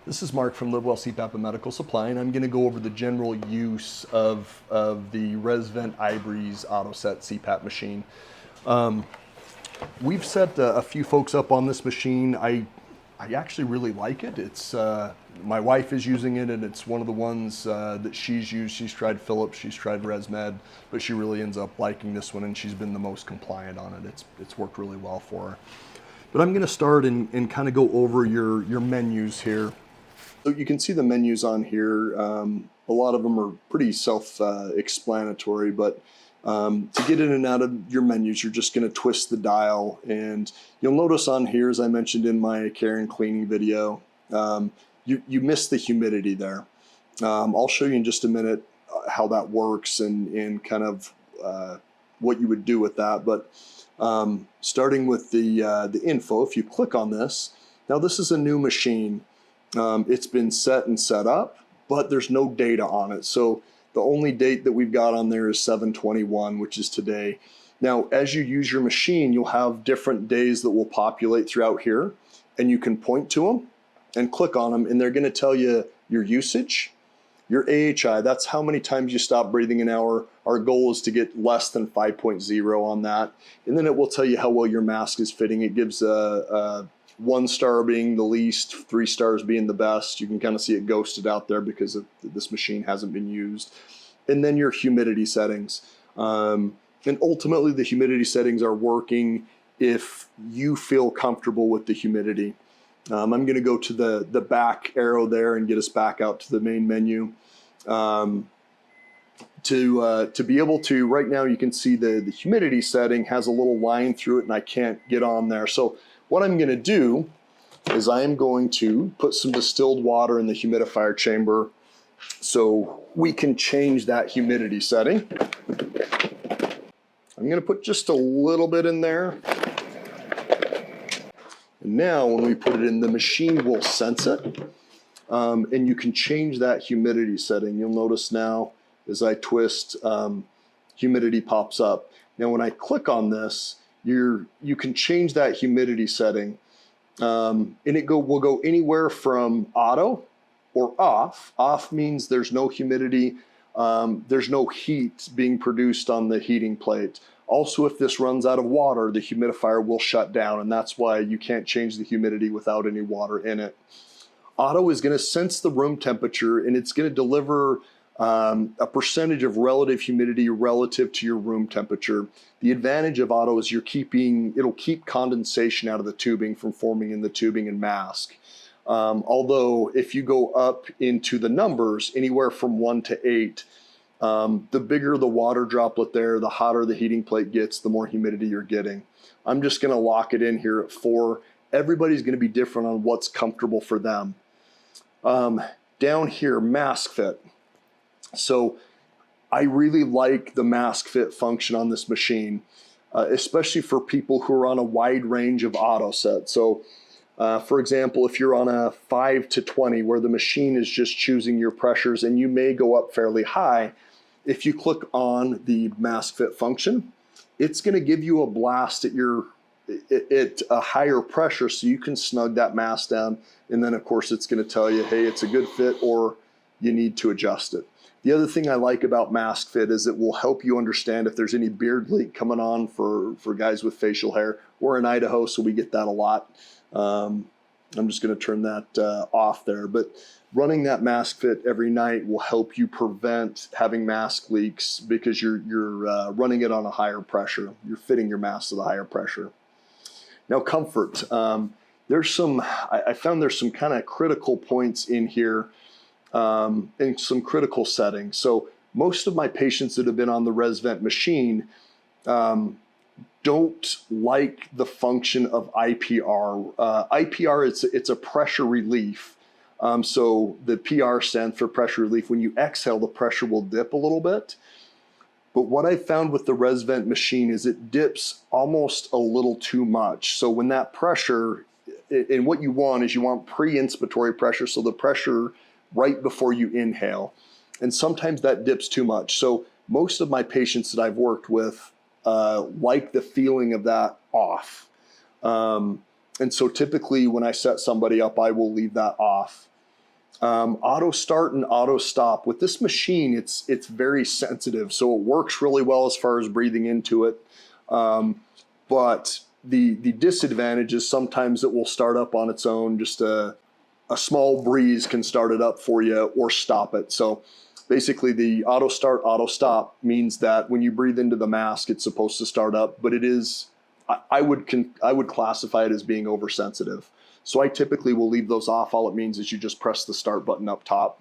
This is Mark from Live Well CPAP and Medical Supply, and I'm going to go over the general use of the Resvent IBreeze AutoSet CPAP machine. We've set a few folks up on this machine. I actually really like it. It's my wife is using it, and it's one of the ones that she's used. She's tried Philips, she's tried ResMed, but she really ends up liking this one, and she's been the most compliant on it. It's worked really well for her. But I'm going to start and kind of go over your menus here. So you can see the menus on here. A lot of them are pretty self-explanatory, but to get in and out of your menus, you're just going to twist the dial. And you'll notice on here, as I mentioned in my care and cleaning video, you missed the humidity there. I'll show you in just a minute how that works and kind of what you would do with that. But starting with the info, if you click on this, now this is a new machine. It's been set and set up, but there's no data on it. So the only date that we've got on there is 7/21, which is today. Now, as you use your machine, you'll have different days that will populate throughout here, and you can point to them and click on them, and they're going to tell you your usage, your AHI. That's how many times you stop breathing an hour. Our goal is to get less than 5.0 on that. And then it will tell you how well your mask is fitting. It gives a 1 star being the least, 3 stars being the best. You can kind of see it ghosted out there because this machine hasn't been used. And then your humidity settings. And ultimately the humidity settings are working if you feel comfortable with the humidity. I'm going to go to the back arrow there and get us back out to the main menu. To be able to, right now you can see the humidity setting has a little line through it and I can't get on there. So what I'm going to do is I am going to put some distilled water in the humidifier chamber so we can change that humidity setting. I'm going to put just a little bit in there. And now when we put it in, the machine will sense it. And you can change that humidity setting. You'll notice now as I twist, humidity pops up. Now when I click on this, you can change that humidity setting, and it will go anywhere from auto or off. Off means there's no humidity, there's no heat being produced on the heating plate. Also, if this runs out of water, the humidifier will shut down, and that's why you can't change the humidity without any water in it. Auto is going to sense the room temperature, and it's going to deliver a percentage of relative humidity relative to your room temperature. The advantage of auto is it'll keep condensation out of the tubing from forming in the tubing and mask. Although if you go up into the numbers, anywhere from 1 to 8, the bigger the water droplet there, the hotter the heating plate gets, the more humidity you're getting. I'm just going to lock it in here at 4. Everybody's going to be different on what's comfortable for them. Down here, mask fit. So I really like the mask fit function on this machine, especially for people who are on a wide range of auto sets. So for example, if you're on a 5 to 20 where the machine is just choosing your pressures and you may go up fairly high, if you click on the mask fit function, it's going to give you a blast at a higher pressure so you can snug that mask down. And then of course it's going to tell you, hey, it's a good fit or you need to adjust it. The other thing I like about mask fit is it will help you understand if there's any beard leak coming on for guys with facial hair. We're in Idaho, so we get that a lot. I'm just going to turn that off there. But running that mask fit every night will help you prevent having mask leaks because you're running it on a higher pressure. You're fitting your mask to the higher pressure. Now comfort. I found there's some kind of critical points in here. And some critical settings. So most of my patients that have been on the Resvent machine don't like the function of IPR. IPR, it's a pressure relief. So the PR stands for pressure relief. When you exhale, the pressure will dip a little bit. But what I found with the Resvent machine is it dips almost a little too much. So when that pressure, and what you want is you want pre-inspiratory pressure, so the pressure right before you inhale. And sometimes that dips too much. So most of my patients that I've worked with like the feeling of that off. And so typically when I set somebody up, I will leave that off. Auto start and auto stop. With this machine, it's very sensitive, so it works really well as far as breathing into it. But the disadvantage is sometimes it will start up on its own. Just a small breeze can start it up for you or stop it. So basically the auto start, auto stop means that when you breathe into the mask, it's supposed to start up, but it is, I would classify it as being oversensitive. So I typically will leave those off. All it means is you just press the start button up top.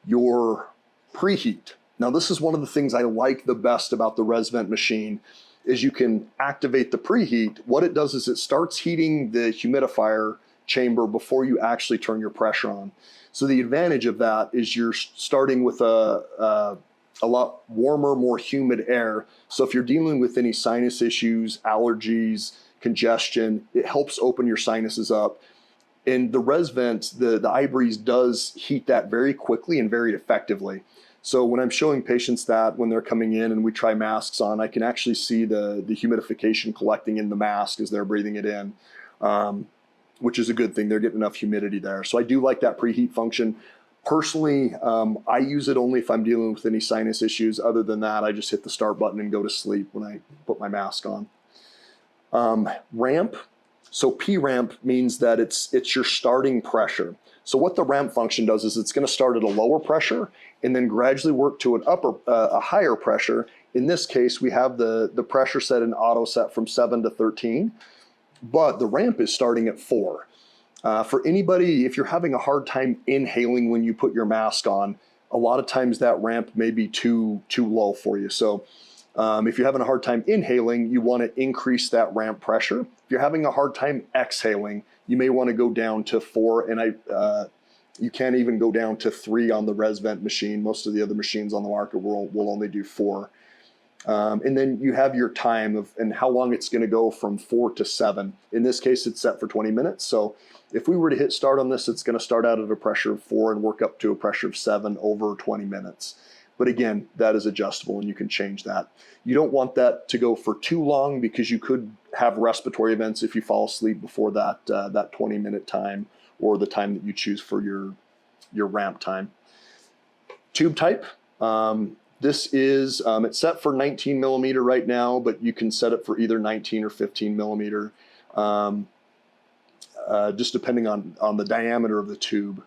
Your preheat. Now this is one of the things I like the best about the Resvent machine is you can activate the preheat. What it does is it starts heating the humidifier chamber before you actually turn your pressure on. So the advantage of that is you're starting with a lot warmer, more humid air. So if you're dealing with any sinus issues, allergies, congestion, it helps open your sinuses up. And the Resvent, the iBreeze does heat that very quickly and very effectively. So when I'm showing patients that when they're coming in and we try masks on, I can actually see the humidification collecting in the mask as they're breathing it in, which is a good thing. They're getting enough humidity there. So I do like that preheat function. Personally, I use it only if I'm dealing with any sinus issues. Other than that, I just hit the start button and go to sleep when I put my mask on. Ramp. So P ramp means that it's your starting pressure. So what the ramp function does is it's going to start at a lower pressure and then gradually work to a higher pressure. In this case, we have the pressure set in auto set from 7 to 13, but the ramp is starting at 4. For anybody, if you're having a hard time inhaling when you put your mask on, a lot of times that ramp may be too low for you. So if you're having a hard time inhaling, you want to increase that ramp pressure. If you're having a hard time exhaling, you may want to go down to 4, and you can't even go down to 3 on the Resvent machine. Most of the other machines on the market will only do 4. And then you have your time and how long it's going to go from 4 to 7. In this case, it's set for 20 minutes. So if we were to hit start on this, it's going to start out at a pressure of 4 and work up to a pressure of 7 over 20 minutes. But again, that is adjustable and you can change that. You don't want that to go for too long because you could have respiratory events if you fall asleep before that 20-minute time or the time that you choose for your ramp time. Tube type. This is, it's set for 19 millimeter right now, but you can set it for either 19 or 15 millimeter, just depending on the diameter of the tube.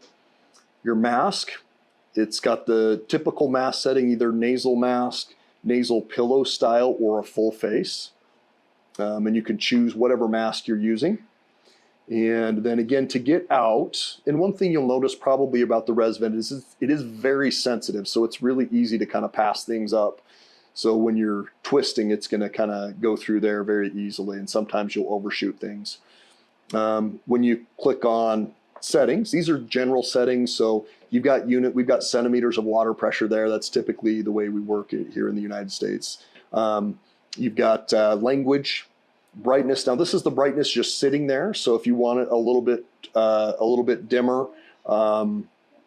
Your mask. It's got the typical mask setting, either nasal mask, nasal pillow style, or a full face. And you can choose whatever mask you're using. And then again, to get out, and one thing you'll notice probably about the Resvent is it is very sensitive, so it's really easy to kind of pass things up. So when you're twisting, it's going to kind of go through there very easily, and sometimes you'll overshoot things. When you click on settings, these are general settings, so we've got centimeters of water pressure there. That's typically the way we work it here in the United States. You've got language, brightness. Now this is the brightness just sitting there. So if you want it a little bit dimmer,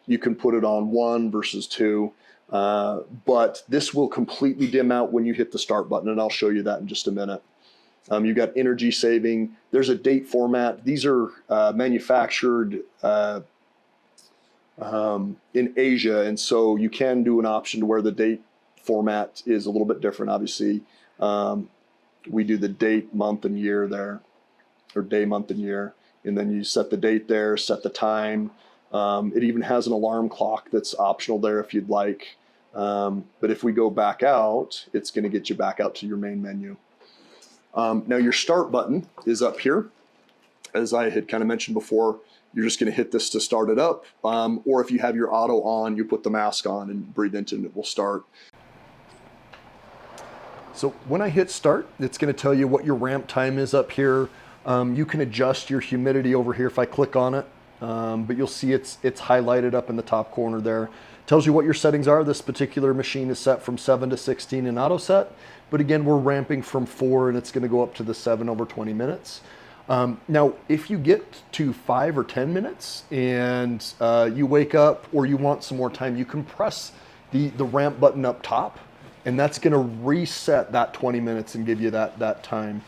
you can put it on 1 versus 2. But this will completely dim out when you hit the start button, and I'll show you that in just a minute. You've got energy saving. There's a date format. These are manufactured in Asia, and so you can do an option to where the date format is a little bit different. Obviously, we do the date, month, and year there, or day, month, and year, and then you set the date there, set the time. It even has an alarm clock that's optional there if you'd like. But if we go back out, it's going to get you back out to your main menu. Now your start button is up here. As I had kind of mentioned before, you're just going to hit this to start it up. Or if you have your auto on, you put the mask on and breathe into it and it will start. So when I hit start, it's going to tell you what your ramp time is up here. You can adjust your humidity over here if I click on it. But you'll see it's highlighted up in the top corner there. Tells you what your settings are. This particular machine is set from 7 to 16 in auto set. But again, we're ramping from 4 and it's going to go up to the 7 over 20 minutes. Now, if you get to 5 or 10 minutes and you wake up or you want some more time, you can press the ramp button up top, and that's going to reset that 20 minutes and give you that time.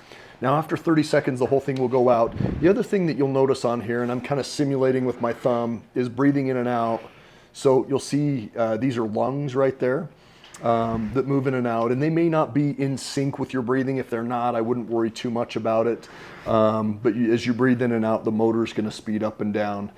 Now after 30 seconds, the whole thing will go out. The other thing that you'll notice on here, and I'm kind of simulating with my thumb, is breathing in and out. So you'll see these are lungs right there that move in and out, and they may not be in sync with your breathing. If they're not, I wouldn't worry too much about it. But as you breathe in and out, the motor's going to speed up and down.